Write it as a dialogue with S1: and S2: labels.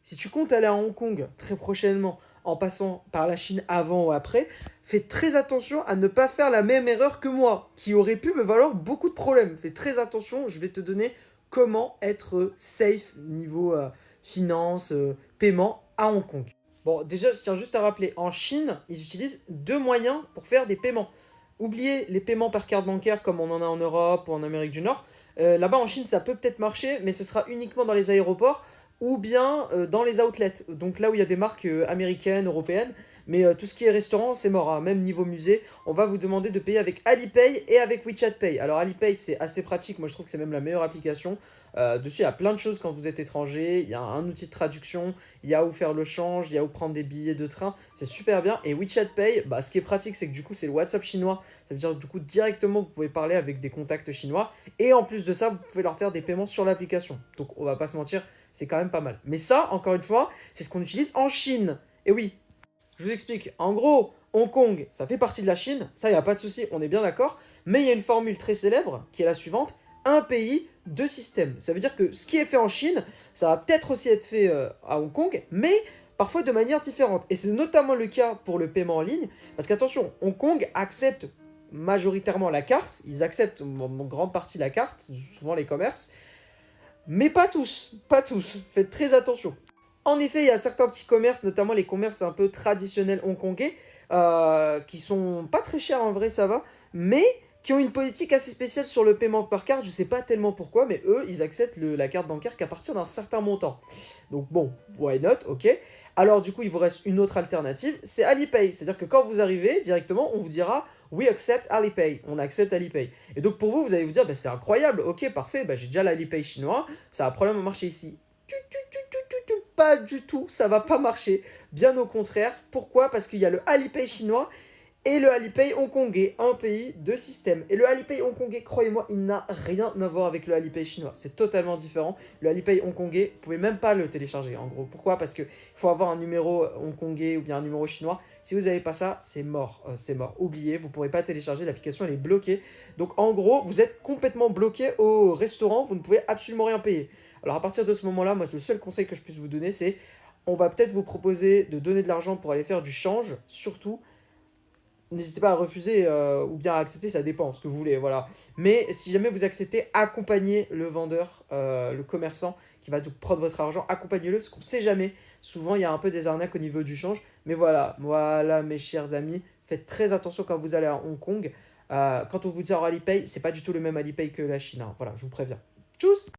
S1: si tu comptes aller à Hong Kong très prochainement en passant par la Chine avant ou après, fais très attention à ne pas faire la même erreur que moi, qui aurait pu me valoir beaucoup de problèmes. Fais très attention, je vais te donner comment être safe niveau finance, paiement à Hong Kong. Bon, déjà, je tiens juste à rappeler, en Chine, ils utilisent deux moyens pour faire des paiements. Oubliez les paiements par carte bancaire comme on en a en Europe ou en Amérique du Nord. Là-bas en Chine, ça peut peut-être marcher, mais ce sera uniquement dans les aéroports ou bien dans les outlets. Donc là où il y a des marques américaines, européennes. Mais tout ce qui est restaurant, c'est mort, hein. Même niveau musée, on va vous demander de payer avec Alipay et avec WeChat Pay. Alors Alipay, c'est assez pratique. Moi, je trouve que c'est même la meilleure application. Dessus, il y a plein de choses quand vous êtes étranger. Il y a un outil de traduction. Il y a où faire le change. Il y a où prendre des billets de train. C'est super bien. Et WeChat Pay, bah, ce qui est pratique, c'est que du coup, c'est le WhatsApp chinois. Ça veut dire du coup, directement, vous pouvez parler avec des contacts chinois. Et en plus de ça, vous pouvez leur faire des paiements sur l'application. Donc, on va pas se mentir, c'est quand même pas mal. Mais ça, encore une fois, c'est ce qu'on utilise en Chine. Et oui, je vous explique. En gros, Hong Kong, ça fait partie de la Chine. Ça, il n'y a pas de souci, on est bien d'accord. Mais il y a une formule très célèbre qui est la suivante. Un pays, deux systèmes. Ça veut dire que ce qui est fait en Chine, ça va peut-être aussi être fait à Hong Kong, mais parfois de manière différente. Et c'est notamment le cas pour le paiement en ligne. Parce qu'attention, Hong Kong accepte majoritairement la carte. Ils acceptent en grande partie la carte, souvent les commerces. Mais pas tous, pas tous. Faites très attention. En effet, il y a certains petits commerces, notamment les commerces un peu traditionnels hongkongais, qui sont pas très chers en vrai, ça va, mais qui ont une politique assez spéciale sur le paiement par carte. Je sais pas tellement pourquoi, mais eux, ils acceptent la carte bancaire qu'à partir d'un certain montant. Donc bon, why not, ok. Alors du coup, il vous reste une autre alternative, c'est Alipay. C'est-à-dire que quand vous arrivez, directement, on vous dira We accept Alipay. On accepte Alipay. Et donc pour vous, vous allez vous dire, bah, c'est incroyable, ok, parfait, bah, j'ai déjà l'Alipay chinois, ça a probablement marché ici. Pas du tout, ça va pas marcher. Bien au contraire. Pourquoi? Parce qu'il y a le Alipay chinois et le Alipay hongkongais, un pays, deux systèmes. Et le Alipay hongkongais, croyez-moi, il n'a rien à voir avec le Alipay chinois. C'est totalement différent. Le Alipay hongkongais, vous pouvez même pas le télécharger, en gros. Pourquoi? Parce qu'il faut avoir un numéro hongkongais ou bien un numéro chinois. Si vous n'avez pas ça, c'est mort. C'est mort. Oubliez, vous ne pourrez pas télécharger. L'application, elle est bloquée. Donc, en gros, vous êtes complètement bloqué au restaurant. Vous ne pouvez absolument rien payer. Alors, à partir de ce moment-là, moi, le seul conseil que je puisse vous donner, c'est on va peut-être vous proposer de donner de l'argent pour aller faire du change, surtout n'hésitez pas à refuser ou bien à accepter, ça dépend ce que vous voulez, voilà. Mais si jamais vous acceptez, accompagnez le vendeur, le commerçant qui va donc prendre votre argent, accompagnez-le parce qu'on ne sait jamais. Souvent, il y a un peu des arnaques au niveau du change. Mais voilà, voilà mes chers amis, faites très attention quand vous allez à Hong Kong. Quand on vous dit en Alipay, c'est pas du tout le même Alipay que la Chine, hein. Voilà, je vous préviens. Tchuss!